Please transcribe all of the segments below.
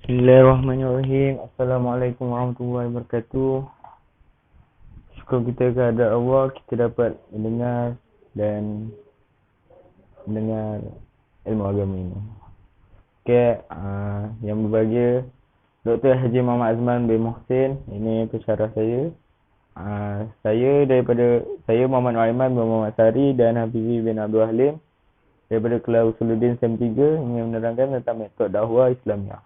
Bismillahirrahmanirrahim. Assalamualaikum warahmatullahi wabarakatuh. Syukur kita kepada Allah, kita dapat mendengar ilmu agama ini. Yang berbahagia Dr. Haji Muhammad Azman bin Muhsin, ini pensyarah saya. Saya Muhammad Nuaiman bin Muhammad Sari dan Hafizi bin Abdul Halim daripada Kelas Usuluddin SEM 3 ingin menerangkan tentang metod dakwah Islamiah.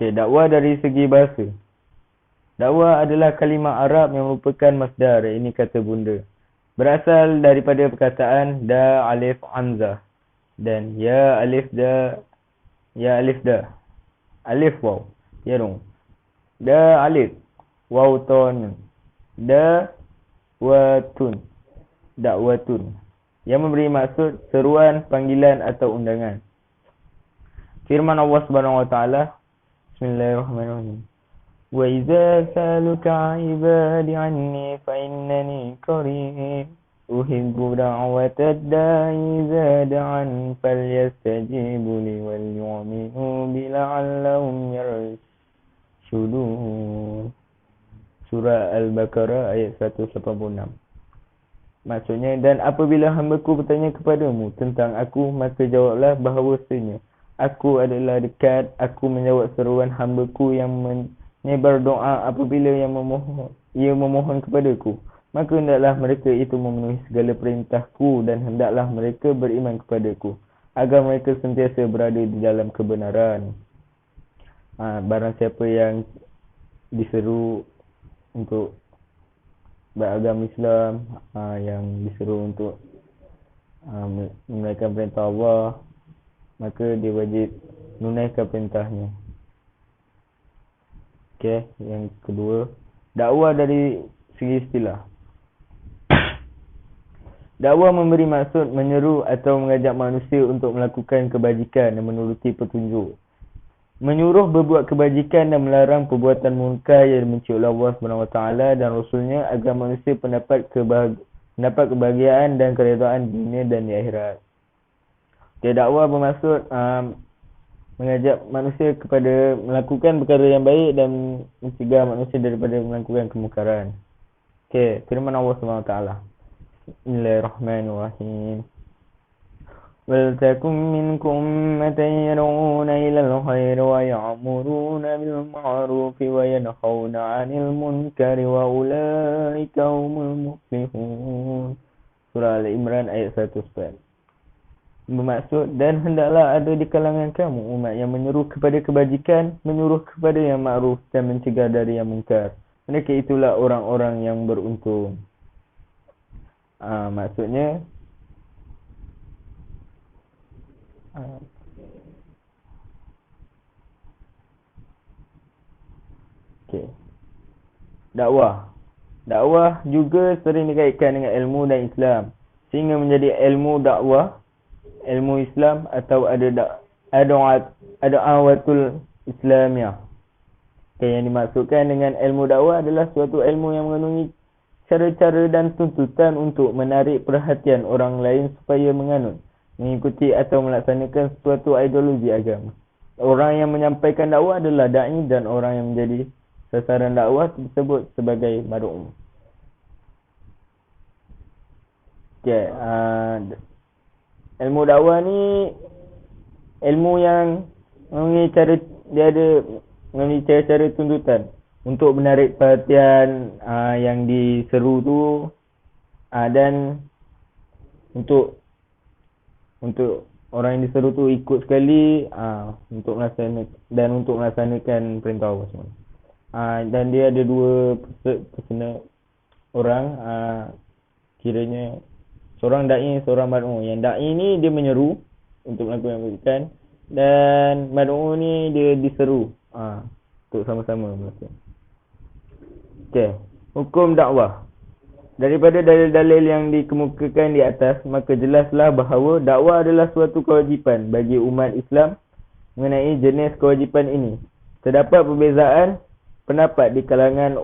Dakwah dari segi bahasa. Dakwah adalah kalimah Arab yang merupakan masdar, ini kata bunda. Berasal daripada perkataan da alif hamzah dan ya alif da. Alif waw. Ya dong. Da alif waw ton. Da watun. Dakwatun. Yang memberi maksud seruan, panggilan atau undangan. Firman Allah Subhanahu wa taala, Bismillahirrahmanirrahim. Wa idza saluka 'ibadi 'anni fa innani qarib uhibbu da'watad da'i idza da'an falyastajibu li wal yu'minu bi la'allahum yarshudun. Surah Al-Baqarah ayat 186. Maksudnya, dan apabila hamba-Ku bertanya kepadamu tentang aku, maka jawablah bahawasanya aku adalah dekat, aku menjawab seruan hamba-Ku yang menyebar doa apabila ia memohon kepadaku. Maka hendaklah mereka itu memenuhi segala perintahku dan hendaklah mereka beriman kepadaku, agar mereka sentiasa berada di dalam kebenaran. Barang siapa yang diseru untuk beragama Islam, yang diseru untuk menunaikan perintah Allah, maka dia wajib menunaikan perintahnya. Yang kedua, dakwah dari segi istilah. Dakwah memberi maksud menyeru atau mengajak manusia untuk melakukan kebajikan dan menuruti petunjuk. Menyuruh berbuat kebajikan dan melarang perbuatan munkar yang dibenci oleh Allah SWT dan Rasulnya agar manusia mendapat kebahagiaan dan keredaan di dunia dan di akhirat. Dakwah bermaksud mengajak manusia kepada melakukan perkara yang baik dan mencegah manusia daripada melakukan kemungkaran. Firman Allah SWT. Bismillahirrahmanirrahim. Wal takum minkum ummatan yad'una ilal khairi wa ya'muruna bil ma'rufi wa yanhauna 'anil munkari wa ulaika humul muflihun. Surah Al-Imran ayat 104. Bermaksud, dan hendaklah ada di kalangan kamu umat yang menyeru kepada kebajikan, menyuruh kepada yang ma'ruf dan mencegah dari yang munkar. Mereka itulah orang-orang yang beruntung. Maksudnya Dakwah juga sering dikaitkan dengan ilmu dan Islam, sehingga menjadi ilmu dakwah, ilmu Islam atau da'watul Islamiyah. Yang dimaksudkan dengan ilmu dakwah adalah suatu ilmu yang mengandungi cara-cara dan tuntutan untuk menarik perhatian orang lain supaya menganut, mengikuti atau melaksanakan suatu ideologi agama. Orang yang menyampaikan dakwah adalah da'i dan orang yang menjadi sasaran dakwah disebut sebagai mad'u. Ilmu dakwah ni ilmu yang mengenai cara tuntutan untuk menarik perhatian yang diseru tu, dan untuk orang yang diseru tu ikut sekali untuk melaksanakan perintah Allah semua. Dan dia ada dua personal orang, kiranya seorang da'i, seorang mad'u. Yang da'i ni dia menyeru untuk melakukan kebajikan, dan mad'u ni dia diseru untuk sama-sama melakukan. Hukum dakwah. Daripada dalil-dalil yang dikemukakan di atas, maka jelaslah bahawa dakwah adalah suatu kewajipan bagi umat Islam. Mengenai jenis kewajipan ini, terdapat perbezaan pendapat di kalangan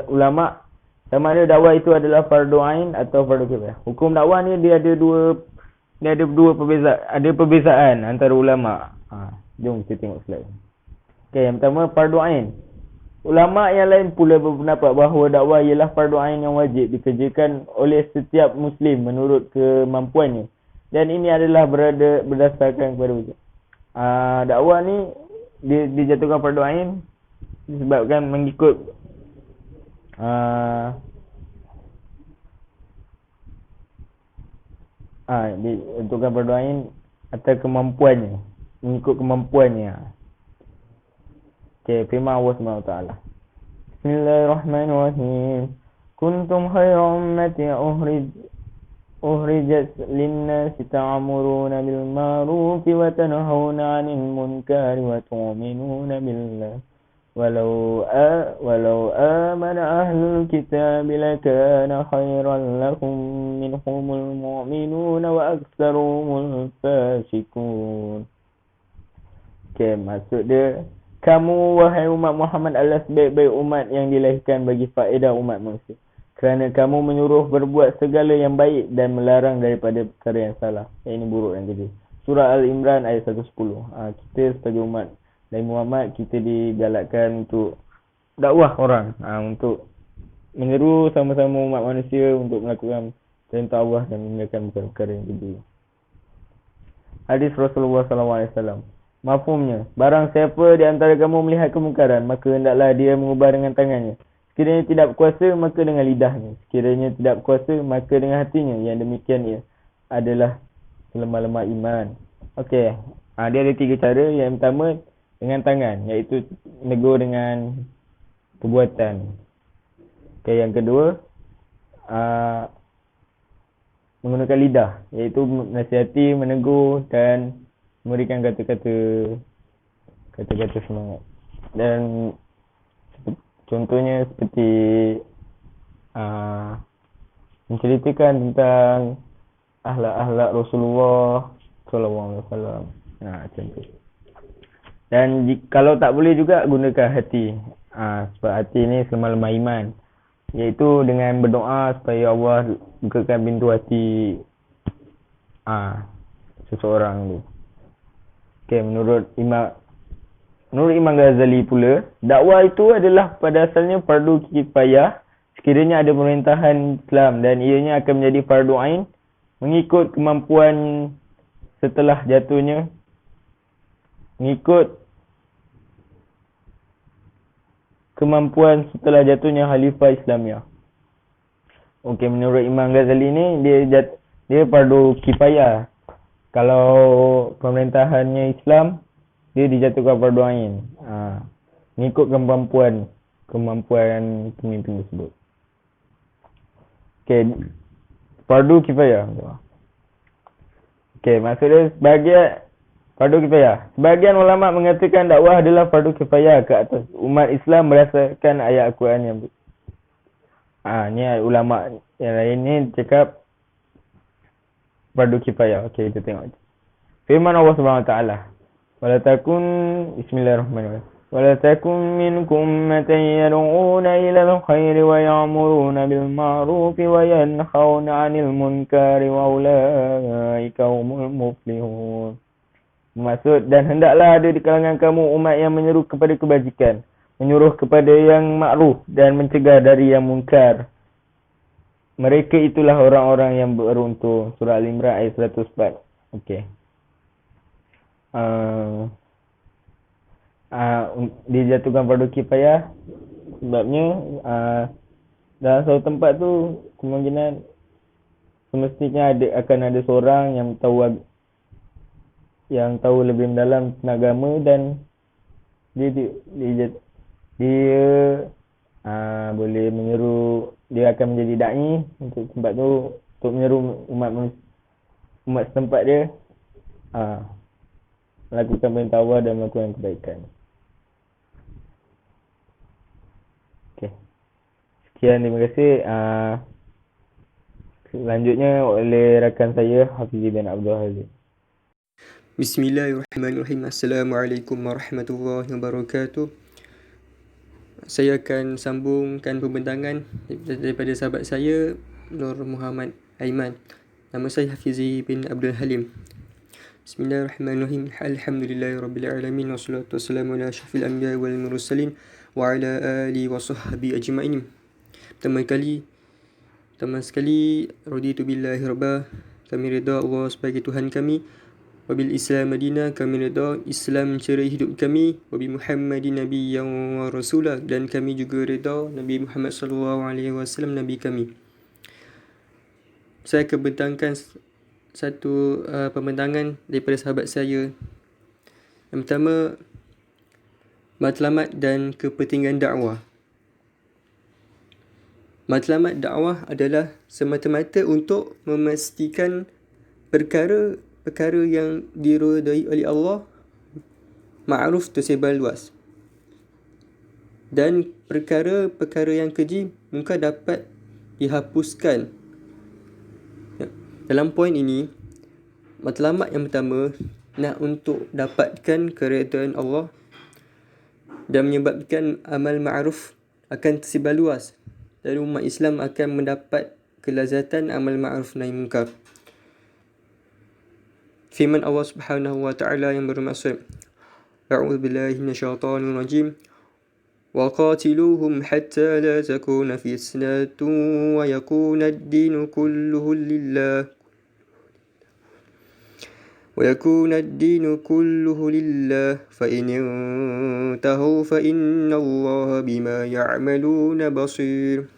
ulama' sama ada dakwah itu adalah fardu ain atau fardu kifayah. Hukum dakwah ni dia ada dua perbezaan antara ulama. Jom kita tengok slide. Okay, yang pertama fardu ain. Ulama yang lain pula berpendapat bahawa dakwah ialah fardu ain yang wajib dikerjakan oleh setiap muslim menurut kemampuannya. Dan ini adalah berdasarkan kepada dakwah ni dijatuhkan fardu ain disebabkan mengikut dijatuhkan fardu ain atas kemampuannya, mengikut kemampuannya. Okay, firman Allah SWT. Bismillahirrahmanirrahim. Kuntum khayra ummati أخرجت للناس تأمرون بالمعروف وتنهون عن المنكر وتؤمنون بالله ولو آمن أهل الكتاب لكان خيرا لهم منهم المؤمنون وأكثرهم الفاسقون. Okay, maksud dia, kamu wahai umat Muhammad adalah sebaik-baik umat yang dilahirkan bagi faedah umat manusia. Kerana kamu menyuruh berbuat segala yang baik dan melarang daripada perkara yang salah. Yang ini buruk dan keji. Surah Al-Imran ayat 110. Kita sebagai umat Nabi Muhammad, kita digalakkan untuk dakwah orang. Untuk menyeru sama-sama umat manusia untuk melakukan perintah Allah dan meninggalkan perkara yang keji. Hadis Rasulullah SAW. Mafhumnya, barang siapa di antara kamu melihat kemungkaran, maka hendaklah dia mengubah dengan tangannya. Sekiranya tidak berkuasa, maka dengan lidahnya. Sekiranya tidak berkuasa, maka dengan hatinya. Yang demikian ia adalah selemah-lemah iman. Okey. Dia ada 3 cara. Yang pertama, dengan tangan. Iaitu menegur dengan perbuatan. Okey, yang kedua, menggunakan lidah. Iaitu nasihati, menegur dan memberikan kata-kata semangat. Dan contohnya seperti menceritakan tentang akhlak-akhlak Rasulullah sallallahu alaihi wasallam. Macam tu. Dan kalau tak boleh juga gunakan hati. Sebab hati ni selemah-lemah iman. Iaitu dengan berdoa supaya Allah bukakan pintu hati seseorang tu. Okay, menurut Imam Ghazali pula, dakwah itu adalah pada asalnya fardu kifayah sekiranya ada pemerintahan Islam dan ianya akan menjadi fardu ain mengikut kemampuan setelah jatuhnya Khalifah Islamiyah. Okey, menurut Imam Ghazali ni dia fardu kifayah. Kalau pemerintahannya Islam, dia dijatuhkan fardu ain. Mengikut kemampuan pemimpin tersebut. Okey, fardu kifayah. Okey, maksudnya fardu kifayah. Sebahagian ulama mengatakan dakwah adalah fardu kifayah ke atas umat Islam berdasarkan ayat Al-Quran yang ni ulama yang lain ni cakap fardu kifayah. Okey, kita tengok. Firman Allah SWT. Bismillahirrahmanirrahim. Wala takum minkum ummatan yad'una ila al-khairi wa ya'muruna bil ma'ruf wa yanhauna 'anil munkari wa ulaika humul muflihun. Maksud, dan hendaklah ada di kalangan kamu umat yang menyeru kepada kebajikan, menyuruh kepada yang makruf dan mencegah dari yang munkar. Mereka itulah orang-orang yang beruntung. Surah Al-Imran ayat 104. Okey. Dijatuhkan fardu kifayah sebabnya dalam satu tempat tu kemungkinan semestinya akan ada seorang yang tahu lebih mendalam tentang agama dan dia boleh menyeru, dia akan menjadi dai untuk tempat tu untuk menyeru umat setempat dia melakukan perintah Allah dan melakukan kebaikan. Okey. Sekian, terima kasih. Selanjutnya oleh rakan saya Hafizi bin Abdul Aziz. Bismillahirrahmanirrahim. Assalamualaikum warahmatullahi wabarakatuh. Saya akan sambungkan pembentangan daripada sahabat saya Nur Muhammad Aiman. Nama saya Hafizi bin Abdul Halim. Bismillahirrahmanirrahim. Alhamdulillahirabbil wassalatu wassalamu ala asyrafil anbiya'i wal mursalin wa ala alihi wa sahbihi ajma'in. Pertama sekali raditu billahi rabba, kami redha Allah sebagai Tuhan kami. Wabil Islam Madinah, kami redha Islam menceri hidup kami. Wabi Muhammadin nabiyyan wa rasulah, dan kami juga redha Nabi Muhammad sallallahu alaihi wasallam nabi kami. Saya akan bentangkan satu pembentangan daripada sahabat saya. Yang pertama, matlamat dan kepentingan dakwah. Matlamat dakwah adalah semata-mata untuk memastikan perkara yang diridai oleh Allah ma'ruf tersebar luas, dan perkara yang keji mungkin dapat dihapuskan. Dalam poin ini, matlamat yang pertama nak untuk dapatkan keredaan Allah dan menyebabkan amal ma'ruf akan tersebar luas, dan umat Islam akan mendapat kelazatan amal ma'ruf nahi munkar. Firman Allah Subhanahu wa taala yang bermaksud, A'udzubillahi minasyaitonir rajim. Wa qatiluhum hatta la takuna fitnatun wa yakuna ad-dinu kulluhu lillah. ويكون الدين كله لله فإن انتهوا فإن الله بما يعملون بصير.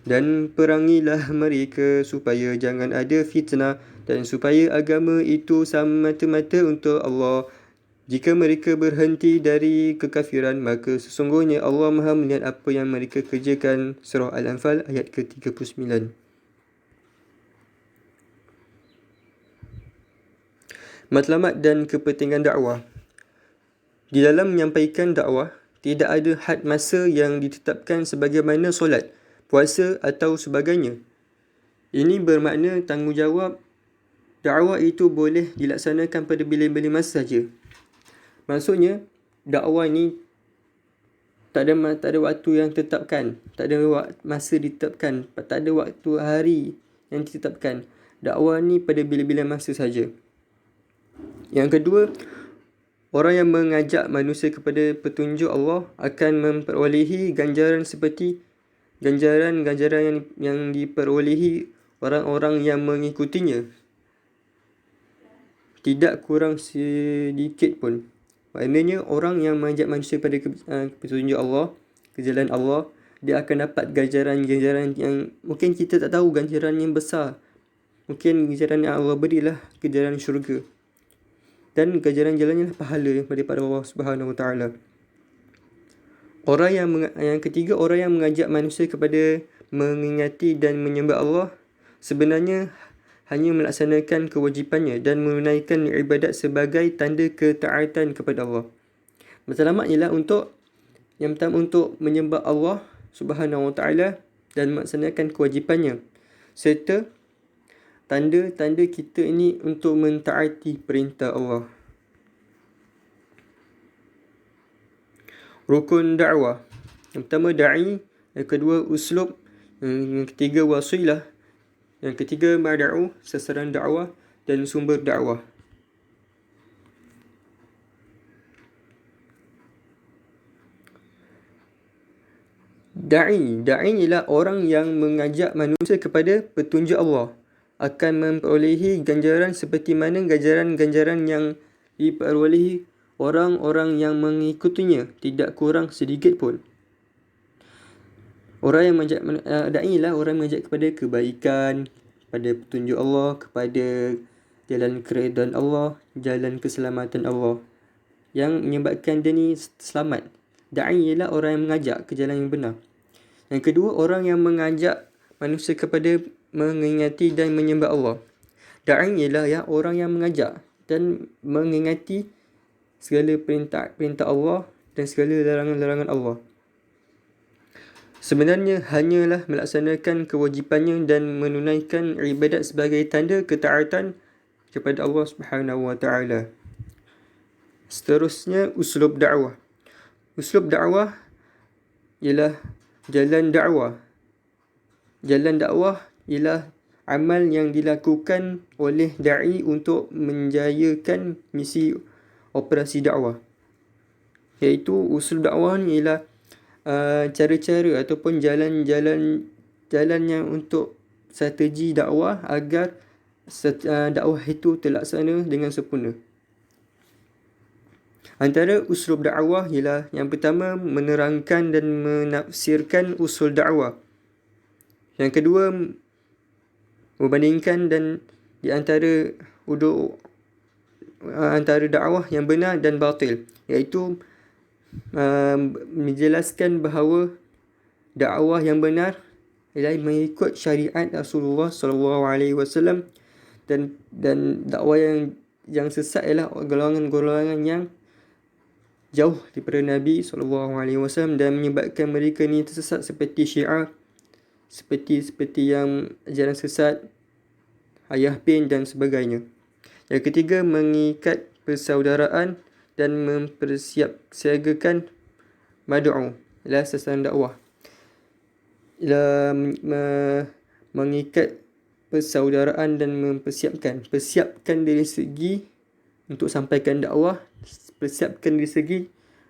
Dan perangilah mereka supaya jangan ada fitnah, dan supaya agama itu semata-mata untuk Allah. Jika mereka berhenti dari kekafiran, maka sesungguhnya Allah Maha melihat apa yang mereka kerjakan. Surah Al-Anfal ayat ke-39. Matlamat dan kepentingan dakwah. Di dalam menyampaikan dakwah, tidak ada had masa yang ditetapkan sebagaimana solat, puasa atau sebagainya. Ini bermakna tanggungjawab dakwah itu boleh dilaksanakan pada bila-bila masa saja. Maksudnya, dakwah ni tak ada waktu yang ditetapkan, tak ada masa ditetapkan, tak ada waktu hari yang ditetapkan. Dakwah ni pada bila-bila masa saja. Yang kedua, orang yang mengajak manusia kepada petunjuk Allah akan memperolehi ganjaran seperti ganjaran yang diperolehi orang-orang yang mengikutinya, tidak kurang sedikit pun. Maknanya orang yang mengajak manusia pada petunjuk Allah, ke jalan Allah, dia akan dapat ganjaran-ganjaran yang mungkin kita tak tahu, ganjaran yang besar. Mungkin ganjaran yang Allah berilah ganjaran syurga. Dan ganjaran-jalannya lah pahala daripada Allah Subhanahu Wa Taala. Yang ketiga, orang yang mengajak manusia kepada mengingati dan menyembah Allah sebenarnya hanya melaksanakan kewajipannya dan menunaikan ibadat sebagai tanda ketaatan kepada Allah. Matlamat ialah yang pertama untuk menyembah Allah Subhanahu Wa Taala dan melaksanakan kewajipannya, serta tanda-tanda kita ini untuk mentaati perintah Allah. Rukun dakwah. Yang pertama da'i, yang kedua uslub, yang ketiga wasilah, yang ketiga mad'u, sasaran dakwah, dan sumber dakwah. Da'i ialah orang yang mengajak manusia kepada petunjuk Allah akan memperolehi ganjaran seperti mana ganjaran-ganjaran yang diperolehi orang-orang yang mengikutinya, tidak kurang sedikit pun. Orang yang mengajak da'i lah orang yang mengajak kepada kebaikan, kepada petunjuk Allah, kepada jalan keredaan Allah, jalan keselamatan Allah, yang menyebabkan dia ni selamat. Da'i ialah orang yang mengajak ke jalan yang benar. Yang kedua, orang yang mengajak manusia kepada mengingati dan menyembah Allah. Da'i ialah orang yang mengajak dan mengingati segala perintah Allah dan segala larangan-larangan Allah. Sebenarnya hanyalah melaksanakan kewajipannya dan menunaikan ibadat sebagai tanda ketaatan kepada Allah Subhanahu Wa Taala. Seterusnya, uslub dakwah. Uslub dakwah ialah jalan dakwah. Jalan dakwah ialah amal yang dilakukan oleh da'i untuk menjayakan misi operasi dakwah. Iaitu usul dakwah ni ialah cara-cara ataupun jalan yang untuk strategi dakwah agar dakwah itu terlaksana dengan sempurna. Antara uslub dakwah ialah yang pertama, menerangkan dan menafsirkan usul dakwah. Yang kedua, membandingkan dan di antara antara dakwah yang benar dan batil, iaitu menjelaskan bahawa dakwah yang benar ialah mengikut syariat Rasulullah SAW, dan dakwah yang sesat ialah golongan-golongan yang jauh daripada Nabi SAW dan menyebabkan mereka ni tersesat, seperti Syiah, seperti yang ajaran sesat Ayah Bin dan sebagainya. Yang ketiga, mengikat persaudaraan dan mempersiapsiagakan mad'u, ialah sasaran dakwah. Ialah mengikat persaudaraan dan persiapkan dari segi untuk sampaikan dakwah, persiapkan dari segi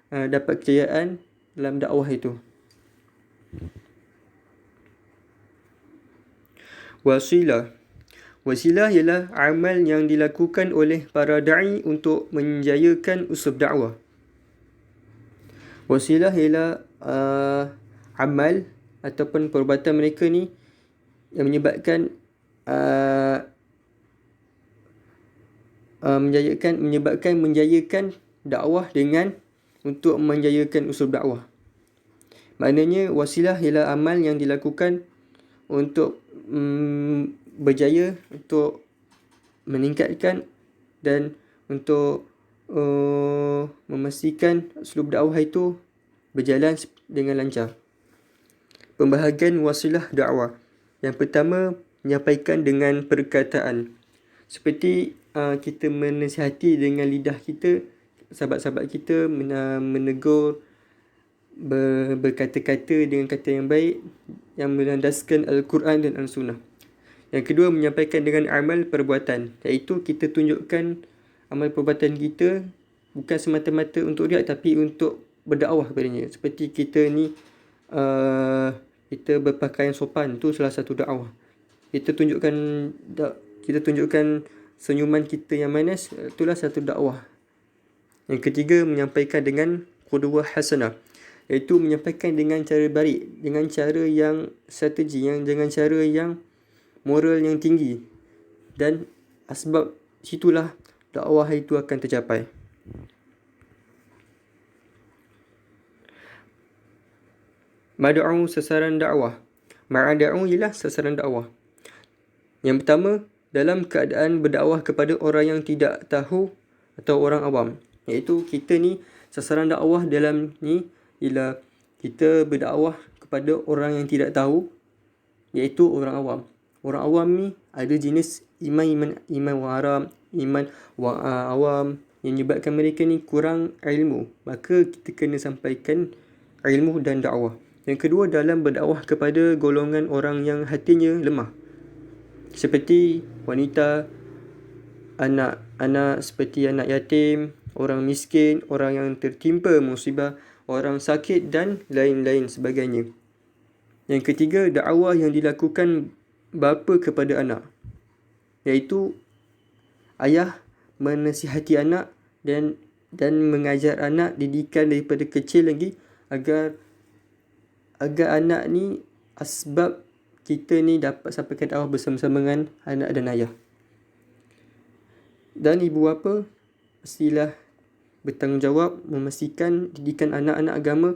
dapat kejayaan dalam dakwah itu. Wasilah ialah amal yang dilakukan oleh para da'i untuk menjayakan usul dakwah. Wasilah ialah amal ataupun perbuatan mereka ni yang menyebabkan menjayakan dakwah dengan untuk menjayakan usul dakwah. Maknanya wasilah ialah amal yang dilakukan untuk berjaya, untuk meningkatkan dan untuk memastikan uslub dakwah itu berjalan dengan lancar. Pembahagian wasilah dakwah. Yang pertama, menyampaikan dengan perkataan. Seperti kita menasihati dengan lidah kita, sahabat-sahabat kita, menegur, berkata-kata dengan kata yang baik yang berlandaskan Al-Quran dan Al-Sunnah. Yang kedua, menyampaikan dengan amal perbuatan, iaitu kita tunjukkan amal perbuatan kita bukan semata-mata untuk riak, tapi untuk berdakwah kepadanya. Seperti kita ni kita berpakaian sopan, tu salah satu dakwah. Kita tunjukkan senyuman kita yang manis, itulah satu dakwah. Yang ketiga, menyampaikan dengan qudwah hasanah, iaitu menyampaikan dengan cara baik, dengan cara yang strategi, dengan cara yang moral yang tinggi, dan sebab situlah dakwah itu akan tercapai. Mad'u, sasaran dakwah. Ma'ad'u ialah sasaran dakwah. Yang pertama, dalam keadaan berdakwah kepada orang yang tidak tahu atau orang awam, iaitu kita ni sasaran dakwah dalam ni ialah kita berdakwah kepada orang yang tidak tahu, iaitu orang awam. Orang awam ni ada jenis iman waram, iman awam yang menyebabkan mereka ni kurang ilmu. Maka kita kena sampaikan ilmu dan dakwah. Yang kedua, dalam berdakwah kepada golongan orang yang hatinya lemah, seperti wanita, anak-anak seperti anak yatim, orang miskin, orang yang tertimpa musibah, orang sakit dan lain-lain sebagainya. Yang ketiga, dakwah yang dilakukan bapa kepada anak, iaitu ayah menasihati anak dan mengajar anak, didikan daripada kecil lagi agar anak ni, asbab kita ni dapat sampaikan dakwah bersama-sama dengan anak dan ayah. Dan ibu bapa mestilah bertanggungjawab memastikan didikan anak-anak agama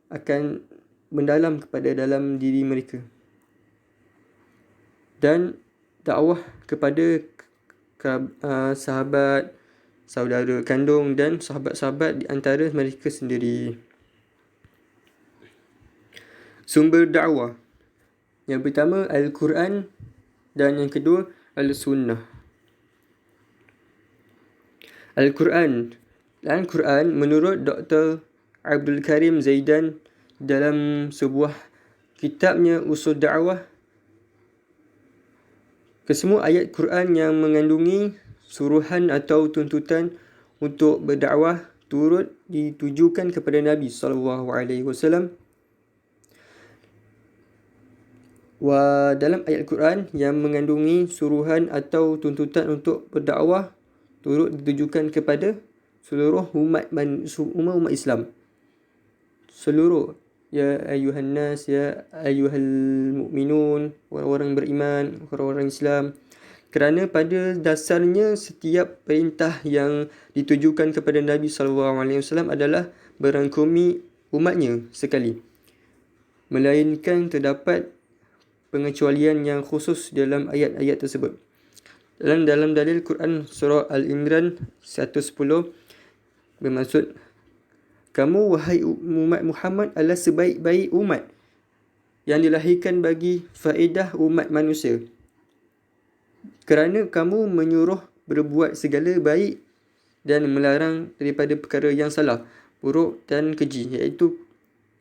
akan mendalam kepada dalam diri mereka. Dan dakwah kepada sahabat, saudara kandung dan sahabat-sahabat di antara mereka sendiri. Sumber dakwah. Yang pertama, Al-Quran, dan yang kedua, Al-Sunnah. Al-Quran menurut Dr. Abdul Karim Zaidan dalam sebuah kitabnya Usul Da'wah, Kesemua ayat Quran yang mengandungi suruhan atau tuntutan untuk berdakwah turut ditujukan kepada Nabi SAW. Dalam ayat Quran yang mengandungi suruhan atau tuntutan untuk berdakwah turut ditujukan kepada seluruh umat Islam. Seluruh, ya ayuhan nas, ya ayuhal mu'minun, orang-orang beriman, orang-orang Islam. Kerana pada dasarnya setiap perintah yang ditujukan kepada Nabi SAW adalah merangkumi umatnya sekali. Melainkan terdapat pengecualian yang khusus dalam ayat-ayat tersebut. Dalam dalil Quran surah Al-Imran 110 bermaksud, kamu wahai umat Muhammad adalah sebaik-baik umat yang dilahirkan bagi faedah umat manusia. Kerana kamu menyuruh berbuat segala baik dan melarang daripada perkara yang salah, buruk dan keji. Iaitu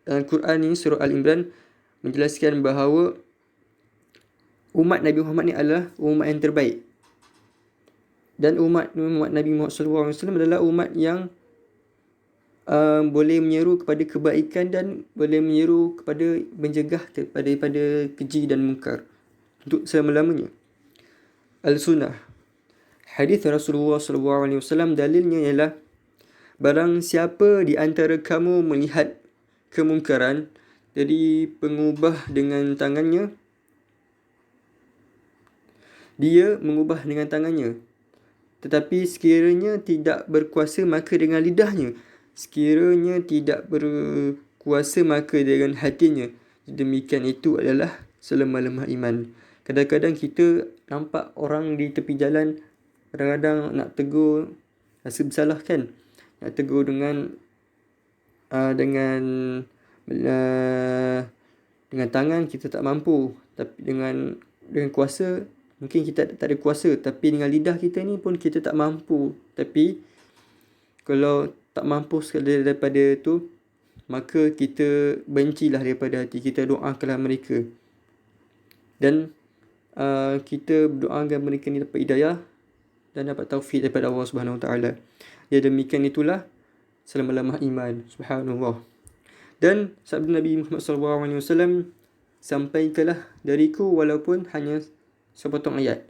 dalam Quran ini surah Al-Imran menjelaskan bahawa umat Nabi Muhammad ni adalah umat yang terbaik. Dan umat Nabi Muhammad SAW adalah umat yang boleh menyeru kepada kebaikan dan boleh menyeru kepada mencegah daripada keji dan mungkar untuk selama-lamanya. Al-Sunnah, hadis Rasulullah SAW, dalilnya ialah barang siapa di antara kamu melihat kemungkaran dari pengubah dengan tangannya, dia mengubah dengan tangannya. Tetapi sekiranya tidak berkuasa maka dengan lidahnya. Sekiranya tidak berkuasa maka dengan hatinya. Demikian itu adalah selemah-lemah iman. Kadang-kadang kita nampak orang di tepi jalan, kadang-kadang nak tegur, rasa bersalah kan. Nak tegur dengan tangan kita tak mampu. Tapi dengan kuasa, mungkin kita tak ada kuasa, tapi dengan lidah kita ni pun kita tak mampu. Tapi kalau tak mampu sekali daripada tu, maka kita bencilah daripada hati kita, doakanlah mereka. Dan kita berdoa agar mereka ni dapat hidayah dan dapat taufik daripada Allah Subhanahu Wa Taala. Ya, demikian itulah selama-lamah iman. Subhanallah. Dan sabda Nabi Muhammad SAW, sampaikanlah dariku walaupun hanya sepotong ayat.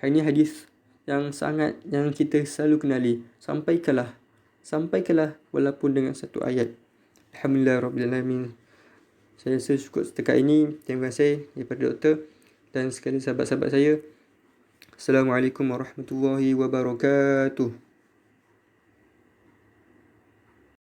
Ini hadis yang kita selalu kenali. Sampaikanlah walaupun dengan satu ayat. Alhamdulillahirrabbilalamin. Saya rasa cukup setakat ini. Terima kasih daripada doktor dan sekali sahabat-sahabat saya. Assalamualaikum warahmatullahi wabarakatuh.